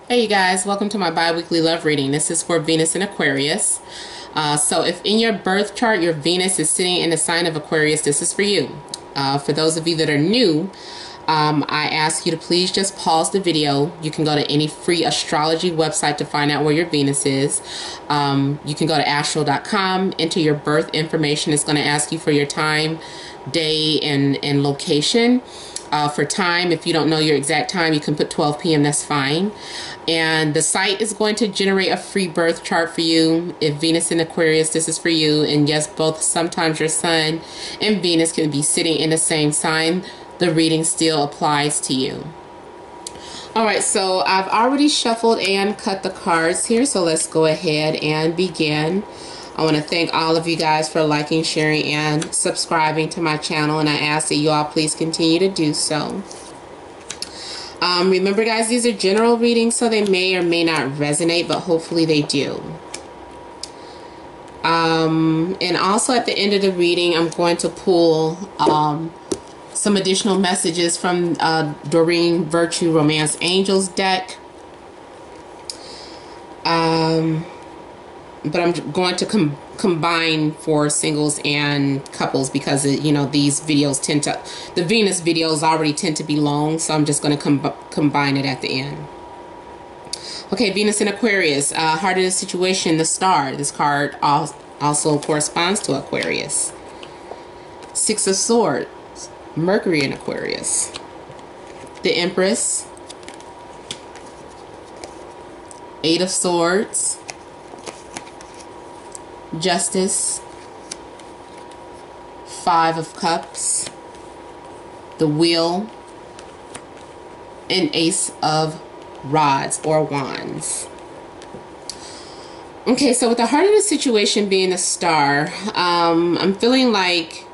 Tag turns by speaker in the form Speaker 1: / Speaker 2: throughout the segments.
Speaker 1: Hey you guys, welcome to my bi-weekly love reading. This is for Venus and Aquarius. So if in your birth chart your Venus is sitting in the sign of Aquarius, this is for you. For those of you that are new, I ask you to please just pause the video. You can go to any free astrology website to find out where your Venus is. You can go to astro.com, enter your birth information. It's going to ask you for your time, day, and location. For time, if you don't know your exact time, you can put 12 p.m. That's fine. And the site is going to generate a free birth chart for you. If Venus in Aquarius, this is for you. And yes, both sometimes your Sun and Venus can be sitting in the same sign. The reading still applies to you. Alright, so I've already shuffled and cut the cards here. So let's go ahead and begin. I want to thank all of you guys for liking, sharing, and subscribing to my channel, and I ask that you all please continue to do so. Remember guys, these are general readings, so they may or may not resonate, but hopefully they do. And also at the end of the reading, I'm going to pull some additional messages from Doreen Virtue Romance Angels deck. But I'm going to combine for singles and couples because you know, these videos tend to, the Venus videos already tend to be long, so I'm just going to combine it at the end. Okay, Venus in Aquarius, heart of the situation, the Star. This card also corresponds to Aquarius. Six of Swords, Mercury in Aquarius. The Empress. Eight of Swords. Justice, Five of Cups, the Wheel, and Ace of Rods or Wands. Okay, so with the heart of the situation being the Star, I'm feeling like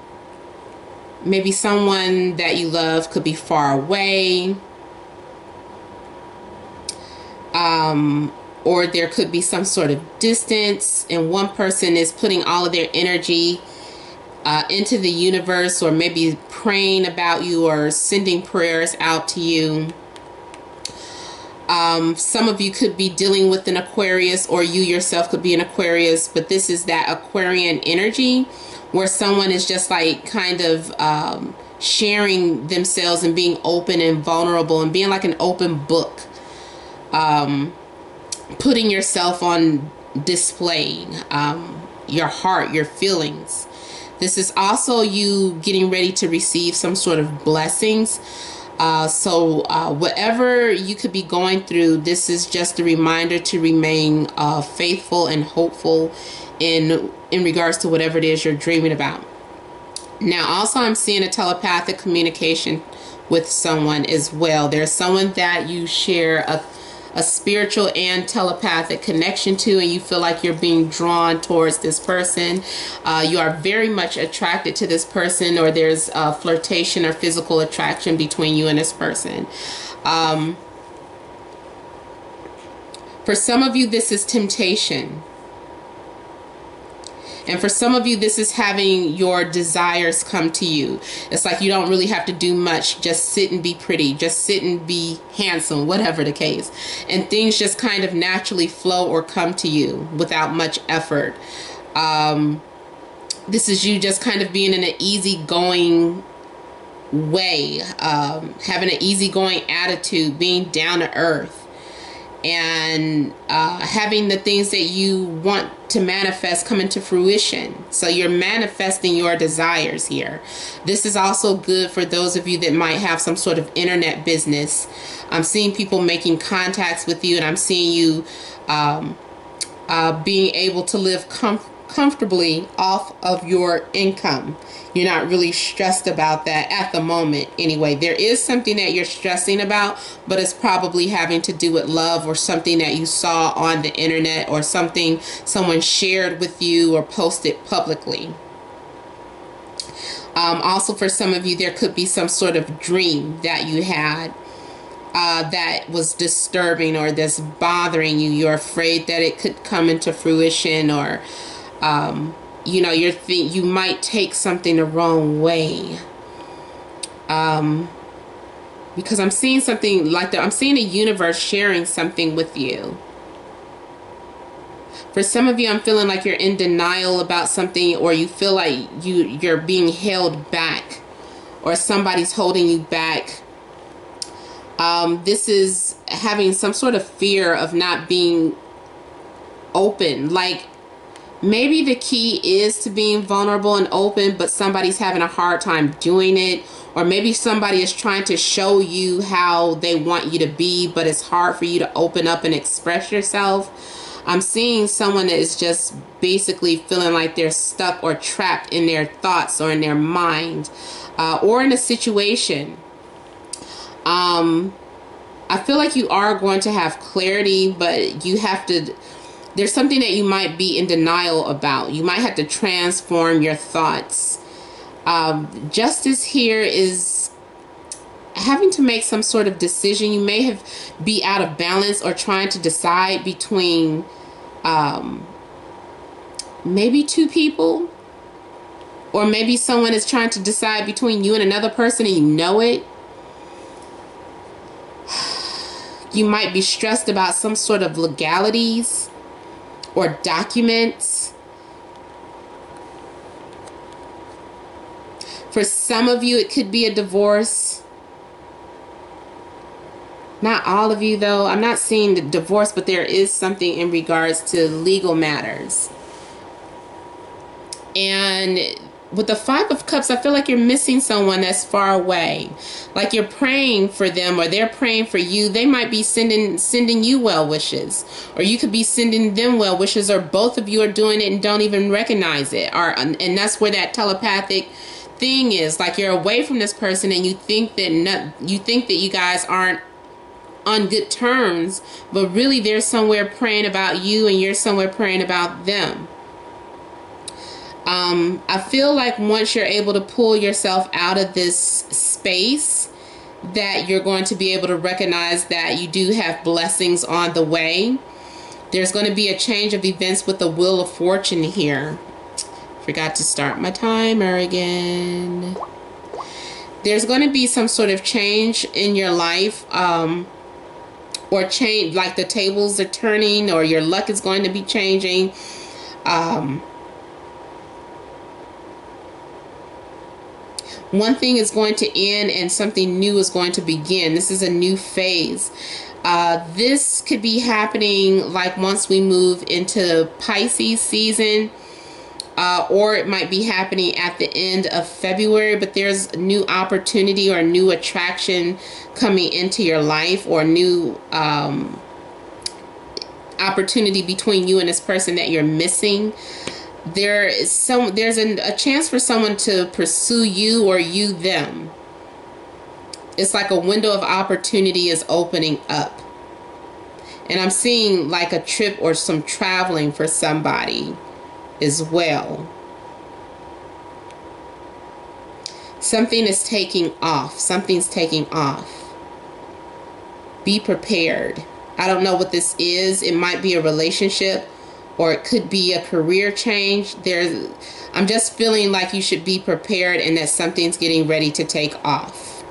Speaker 1: maybe someone that you love could be far away. Or there could be some sort of distance, and one person is putting all of their energy into the universe, or maybe praying about you or sending prayers out to you. Some of you could be dealing with an Aquarius, or you yourself could be an Aquarius, but this is that Aquarian energy where someone is just like kind of sharing themselves and being open and vulnerable and being like an open book. Putting yourself on display, your heart, your feelings. This is also you getting ready to receive some sort of blessings. So whatever you could be going through, this is just a reminder to remain faithful and hopeful in regards to whatever it is you're dreaming about. Now, also I'm seeing a telepathic communication with someone as well. There's someone that you share a spiritual and telepathic connection to, and you feel like you're being drawn towards this person. You are very much attracted to this person, or there's a flirtation or physical attraction between you and this person. For some of you, this is temptation. And for some of you, this is having your desires come to you. It's like you don't really have to do much. Just sit and be pretty. Just sit and be handsome, whatever the case. And things just kind of naturally flow or come to you without much effort. This is you just kind of being in an easygoing way. Having an easygoing attitude. Being down to earth. And having the things that you want to manifest come into fruition. So you're manifesting your desires here. This is also good for those of you that might have some sort of internet business. I'm seeing people making contacts with you, and I'm seeing you being able to live comfortably off of your income. You're not really stressed about that at the moment. Anyway, there is something that you're stressing about, but it's probably having to do with love, or something that you saw on the internet, or something someone shared with you or posted publicly. Also, for some of you, there could be some sort of dream that you had that was disturbing, or that's bothering you. You're afraid that it could come into fruition, or you know, you might take something the wrong way. Because I'm seeing something like that. I'm seeing the universe sharing something with you. For some of you, I'm feeling like you're in denial about something, or you feel like you're being held back, or somebody's holding you back. This is having some sort of fear of not being open. Like, maybe the key is to being vulnerable and open, but somebody's having a hard time doing it. Or maybe somebody is trying to show you how they want you to be, but it's hard for you to open up and express yourself. I'm seeing someone that is just basically feeling like they're stuck or trapped in their thoughts or in their mind, or in a situation. I feel like you are going to have clarity, but you have to, there's something that you might be in denial about. You might have to transform your thoughts. Justice here is having to make some sort of decision. You may be out of balance or trying to decide between maybe two people, or maybe someone is trying to decide between you and another person and you know it. You might be stressed about some sort of legalities or documents. For some of you, it could be a divorce. Not all of you, though. I'm not seeing the divorce, but there is something in regards to legal matters. And with the Five of Cups, I feel like you're missing someone that's far away. Like you're praying for them, or they're praying for you. They might be sending you well wishes, or you could be sending them well wishes, or both of you are doing it and don't even recognize it. And that's where that telepathic thing is. Like you're away from this person, and you think that you guys aren't on good terms, but really they're somewhere praying about you, and you're somewhere praying about them. I feel like once you're able to pull yourself out of this space, that you're going to be able to recognize that you do have blessings on the way. There's going to be a change of events with the Wheel of Fortune here. Forgot to start my timer again. There's going to be some sort of change in your life, or change, like the tables are turning, or your luck is going to be changing. One thing is going to end and something new is going to begin. This is a new phase. This could be happening like once we move into Pisces season, or it might be happening at the end of February, but there's a new opportunity or new attraction coming into your life, or new opportunity between you and this person that you're missing. There's a chance for someone to pursue you, or you them. It's like a window of opportunity is opening up. And I'm seeing like a trip or some traveling for somebody as well. Something is taking off. Something's taking off. Be prepared. I don't know what this is. It might be a relationship, or it could be a career change. I'm just feeling like you should be prepared, and that something's getting ready to take off.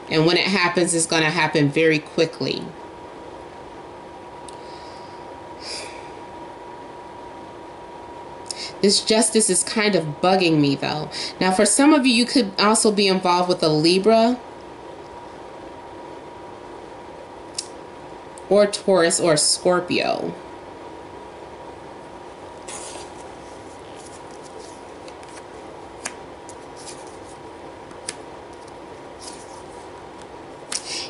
Speaker 1: And when it happens, it's going to happen very quickly. This justice is kind of bugging me, though. Now, for some of you, you could also be involved with a Libra, or Taurus, or Scorpio.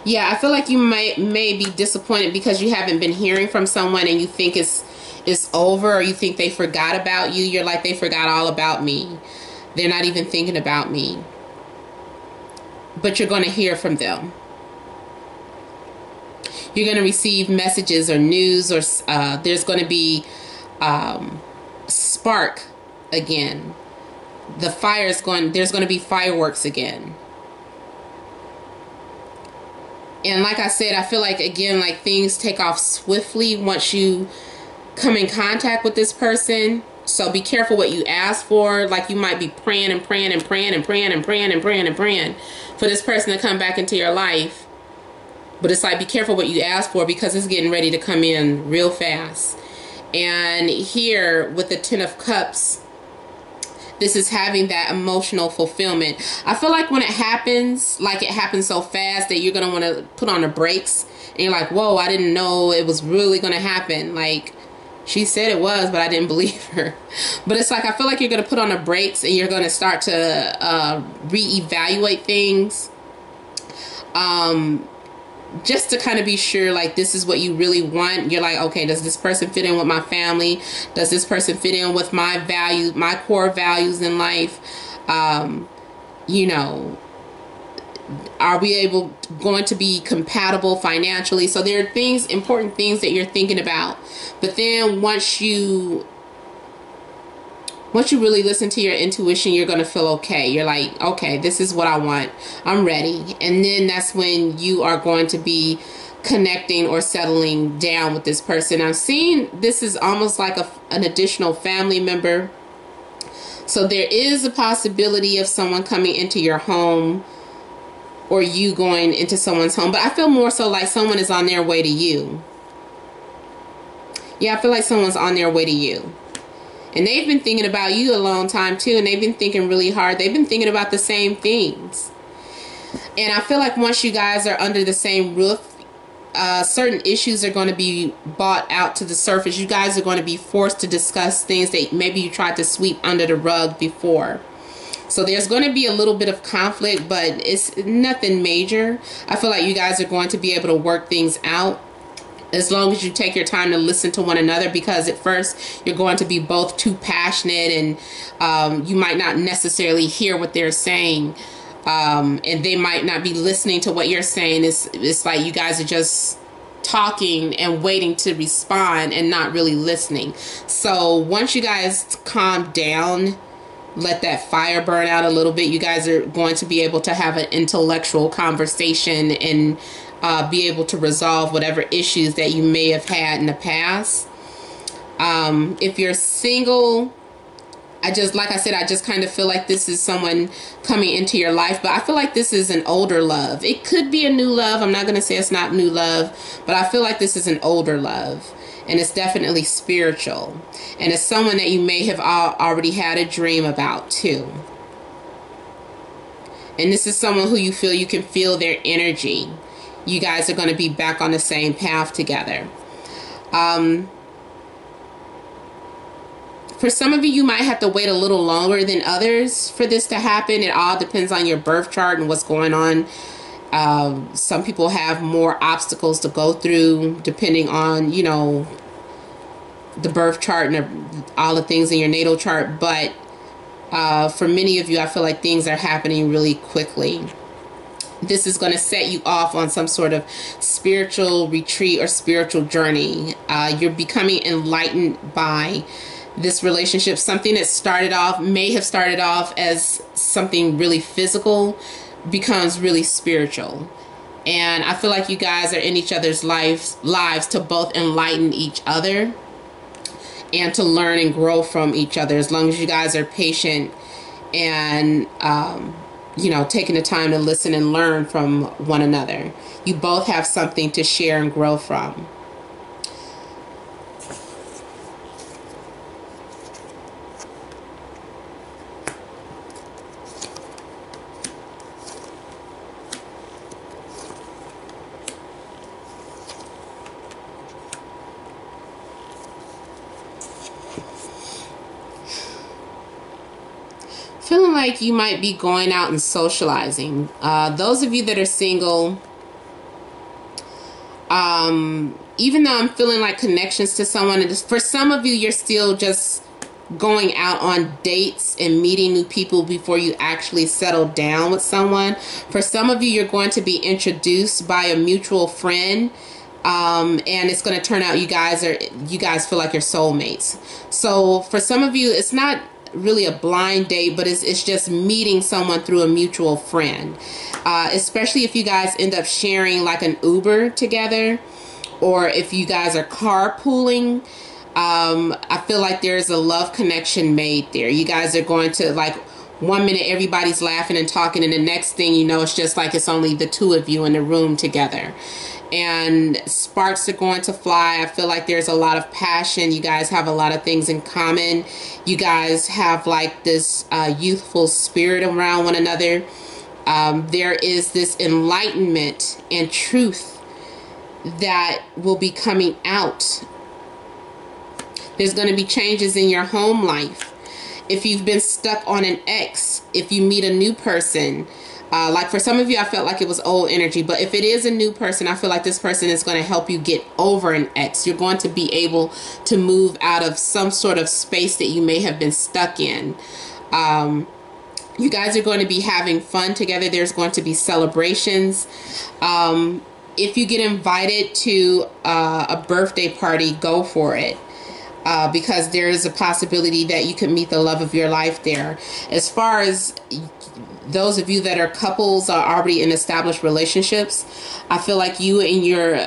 Speaker 1: Yeah, I feel like you may be disappointed because you haven't been hearing from someone, and you think it's over, or you think they forgot about you. You're like, they forgot all about me. They're not even thinking about me. But you're going to hear from them. You're going to receive messages or news, or there's going to be spark again. There's going to be fireworks again. And like I said, I feel like, again, like things take off swiftly once you come in contact with this person. So be careful what you ask for. Like you might be praying and praying and praying and praying and praying and praying and praying for this person to come back into your life. But it's like, be careful what you ask for, because it's getting ready to come in real fast. And here with the Ten of Cups, this is having that emotional fulfillment. I feel like when it happens, like it happens so fast that you're going to want to put on the brakes. And you're like, whoa, I didn't know it was really going to happen. Like, she said it was, but I didn't believe her. But it's like, I feel like you're going to put on the brakes and you're going to start to reevaluate things. Just to kind of be sure, like, this is what you really want. You're like, okay, does this person fit in with my family? Does this person fit in with my values, my core values in life? You know, are we going to be compatible financially? So there are things, important things that you're thinking about. But then once you really listen to your intuition, you're going to feel okay. You're like, okay, this is what I want. I'm ready. And then that's when you are going to be connecting or settling down with this person. I'm seeing this is almost like an additional family member. So there is a possibility of someone coming into your home or you going into someone's home. But I feel more so like someone is on their way to you. Yeah, I feel like someone's on their way to you. And they've been thinking about you a long time too. And they've been thinking really hard. They've been thinking about the same things. And I feel like once you guys are under the same roof, certain issues are going to be brought out to the surface. You guys are going to be forced to discuss things that maybe you tried to sweep under the rug before. So there's going to be a little bit of conflict, but it's nothing major. I feel like you guys are going to be able to work things out, as long as you take your time to listen to one another, because at first you're going to be both too passionate and you might not necessarily hear what they're saying. And they might not be listening to what you're saying. It's like you guys are just talking and waiting to respond and not really listening. So once you guys calm down, let that fire burn out a little bit, you guys are going to be able to have an intellectual conversation and be able to resolve whatever issues that you may have had in the past. If you're single, like I said, I just kind of feel like this is someone coming into your life, but I feel like this is an older love. It could be a new love. I'm not going to say it's not new love, but I feel like this is an older love, and it's definitely spiritual, and it's someone that you may have already had a dream about too. And this is someone who you can feel their energy. You guys are going to be back on the same path together. For some of you, you might have to wait a little longer than others for this to happen. It all depends on your birth chart and what's going on. Some people have more obstacles to go through depending on, you know, the birth chart and all the things in your natal chart. But for many of you, I feel like things are happening really quickly. This is going to set you off on some sort of spiritual retreat or spiritual journey. You're becoming enlightened by this relationship. Something that may have started off as something really physical becomes really spiritual. And I feel like you guys are in each other's lives to both enlighten each other and to learn and grow from each other, as long as you guys are patient and you know, taking the time to listen and learn from one another. You both have something to share and grow from. Feeling like you might be going out and socializing. Those of you that are single, even though I'm feeling like connections to someone, for some of you, you're still just going out on dates and meeting new people before you actually settle down with someone. For some of you, you're going to be introduced by a mutual friend. And it's going to turn out you guys feel like you're soulmates. So for some of you, it's not really a blind date, but it's just meeting someone through a mutual friend, especially if you guys end up sharing like an Uber together, or if you guys are carpooling. I feel like there's a love connection made there. You guys are going to, like, one minute everybody's laughing and talking, and the next thing you know, it's just like it's only the two of you in the room together. and sparks are going to fly. I feel like there's a lot of passion. You guys have a lot of things in common. You guys have like this youthful spirit around one another. There is this enlightenment and truth that will be coming out. There's going to be changes in your home life. If you've been stuck on an ex, if you meet a new person, like for some of you, I felt like it was old energy, but if it is a new person, I feel like this person is going to help you get over an ex. You're going to be able to move out of some sort of space that you may have been stuck in. You guys are going to be having fun together. There's going to be celebrations. If you get invited to a birthday party, go for it. Because there is a possibility that you could meet the love of your life there. As far as those of you that are couples or already in established relationships, I feel like you and your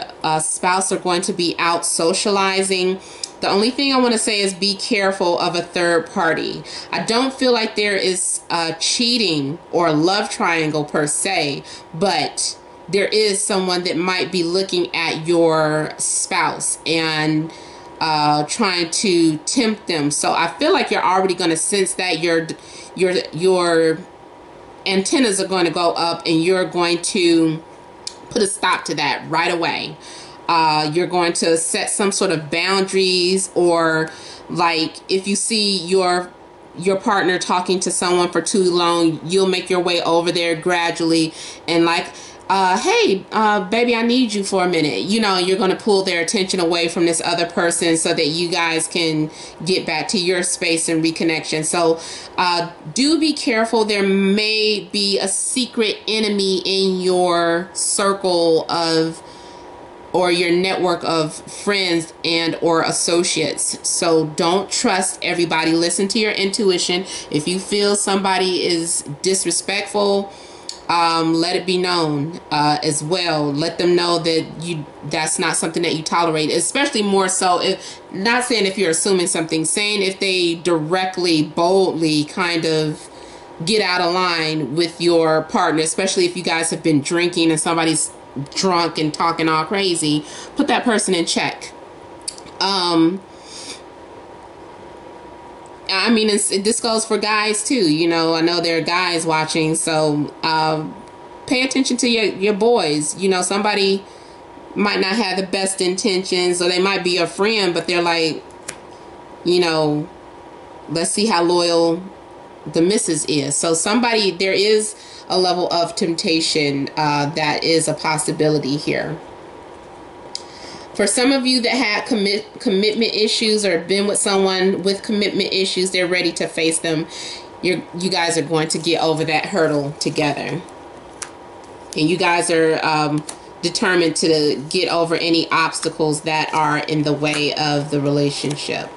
Speaker 1: spouse are going to be out socializing. The only thing I want to say is be careful of a third party. I don't feel like there is cheating or love triangle per se, but there is someone that might be looking at your spouse and trying to tempt them. So I feel like you're already going to sense that your antennas are going to go up, and you're going to put a stop to that right away. You're going to set some sort of boundaries, or like if you see your partner talking to someone for too long, you'll make your way over there gradually and like, hey, baby, I need you for a minute. You know, you're going to pull their attention away from this other person so that you guys can get back to your space and reconnection. So do be careful. There may be a secret enemy in your circle of, or your network of friends and or associates. So don't trust everybody. Listen to your intuition. If you feel somebody is disrespectful, let it be known as well. Let them know that that's not something that you tolerate, especially more so if, not saying if you're assuming something, saying if they directly, boldly kind of get out of line with your partner, especially if you guys have been drinking and somebody's drunk and talking all crazy, put that person in check. I mean, this goes for guys too. You know, I know there are guys watching, so pay attention to your boys. You know, somebody might not have the best intentions, or they might be a friend, but they're like, you know, let's see how loyal the missus is. So somebody, there is a level of temptation that is a possibility here. For some of you that had commitment issues or been with someone with commitment issues, they're ready to face them. You guys are going to get over that hurdle together. And you guys are determined to get over any obstacles that are in the way of the relationship.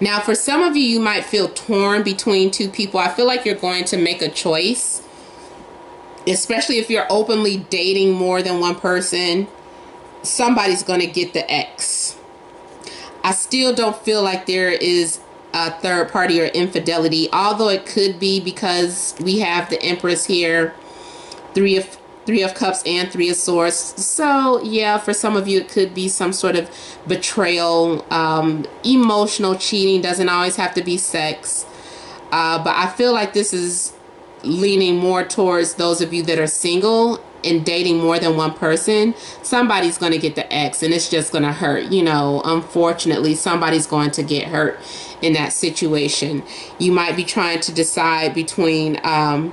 Speaker 1: Now, for some of you, you might feel torn between two people. I feel like you're going to make a choice. Especially if you're openly dating more than one person, somebody's going to get the X. I still don't feel like there is a third party or infidelity, although it could be, because we have the Empress here, Three of Cups and Three of Swords. So yeah, for some of you, it could be some sort of betrayal. Emotional cheating doesn't always have to be sex. But I feel like this is leaning more towards those of you that are single and dating more than one person. Somebody's going to get the X, and it's just going to hurt. You know, unfortunately, somebody's going to get hurt in that situation. You might be trying to decide between earth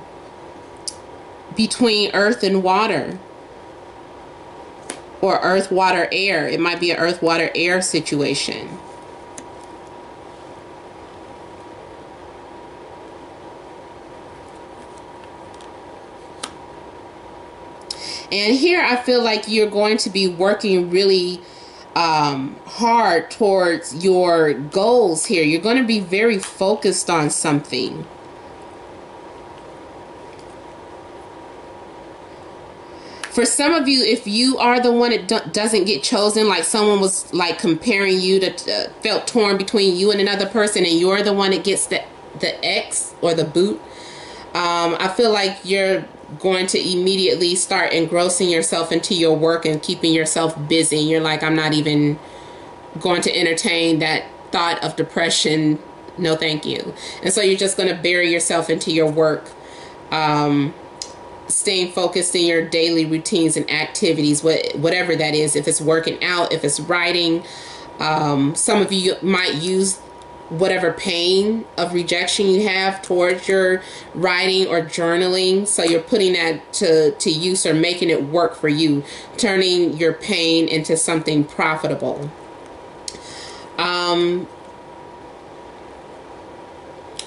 Speaker 1: and water, or earth, water, air. It might be an earth, water, air situation. And here I feel like you're going to be working really hard towards your goals here. You're going to be very focused on something. For some of you, if you are the one that doesn't get chosen, like someone was like comparing you to, felt torn between you and another person, and you're the one that gets the X or the boot, I feel like you're going to immediately start engrossing yourself into your work and keeping yourself busy. You're like, I'm not even going to entertain that thought of depression. No, thank you. And so you're just going to bury yourself into your work, staying focused in your daily routines and activities, whatever that is. If it's working out, if it's writing, some of you might use whatever pain of rejection you have towards your writing or journaling, so you're putting that to use or making it work for you, turning your pain into something profitable.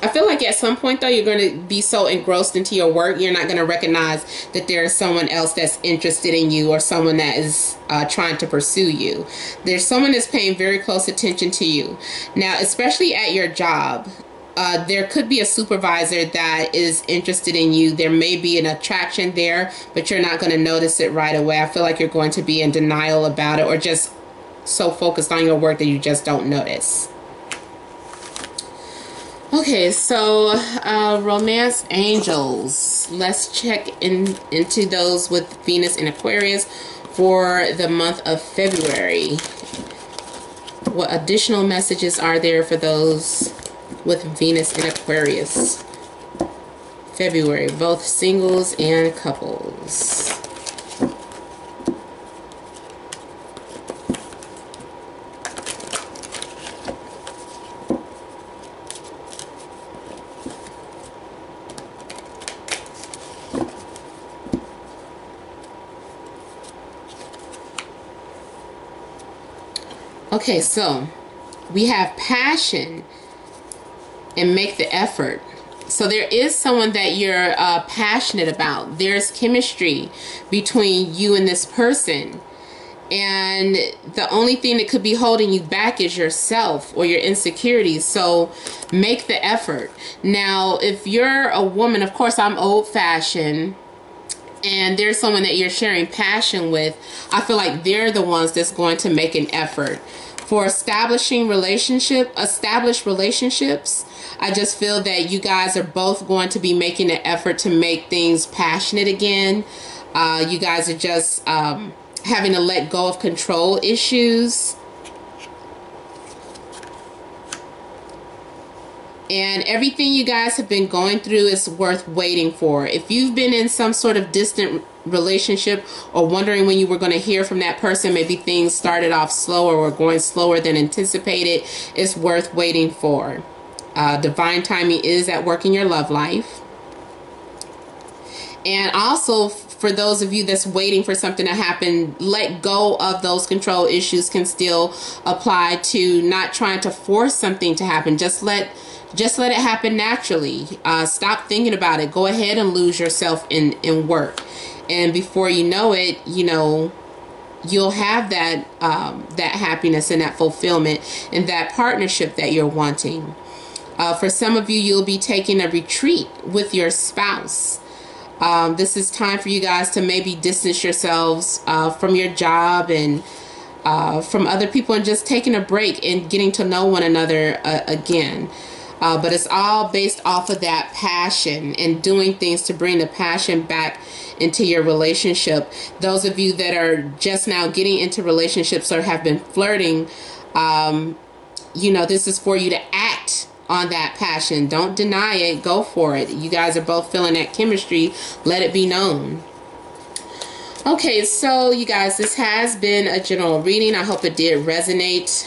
Speaker 1: I feel like at some point, though, you're going to be so engrossed into your work, you're not going to recognize that there's someone else that's interested in you, or someone that is trying to pursue you. There's someone that's paying very close attention to you. Now, especially at your job, there could be a supervisor that is interested in you. There may be an attraction there, but you're not going to notice it right away. I feel like you're going to be in denial about it, or just so focused on your work that you just don't notice. Okay, so romance angels. Let's check into those with Venus in Aquarius for the month of February. What additional messages are there for those with Venus in Aquarius? February, both singles and couples. Okay, so we have passion and make the effort. So there is someone that you're passionate about. There's chemistry between you and this person. And the only thing that could be holding you back is yourself or your insecurities. So make the effort. Now, if you're a woman, of course, I'm old-fashioned, and there's someone that you're sharing passion with, I feel like they're the ones that's going to make an effort. For established relationships, I just feel that you guys are both going to be making an effort to make things passionate again. You guys are just having to let go of control issues. And everything you guys have been going through is worth waiting for. If you've been in some sort of distant relationship or wondering when you were going to hear from that person, maybe things started off slower or going slower than anticipated, it's worth waiting for. Divine timing is at work in your love life. And also, for those of you that's waiting for something to happen, let go of those control issues can still apply to not trying to force something to happen. Just let it happen naturally. Stop thinking about it. Go ahead and lose yourself in work. And before you know it, you'll have that that happiness and that fulfillment and that partnership that you're wanting. For some of you, you'll be taking a retreat with your spouse. This is time for you guys to maybe distance yourselves from your job and from other people, and just taking a break and getting to know one another again. But it's all based off of that passion and doing things to bring the passion back into your relationship. Those of you that are just now getting into relationships or have been flirting, this is for you to act on that passion. Don't deny it. Go for it. You guys are both feeling that chemistry. Let it be known. Okay, so you guys, this has been a general reading. I hope it did resonate.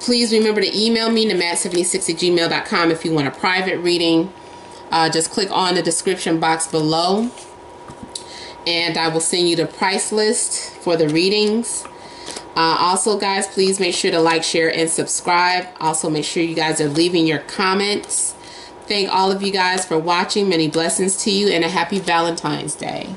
Speaker 1: Please remember to email me, namat76@gmail.com, if you want a private reading. Just click on the description box below, and I will send you the price list for the readings. Also, guys, please make sure to like, share, and subscribe. Also, make sure you guys are leaving your comments. Thank all of you guys for watching. Many blessings to you, and a happy Valentine's Day.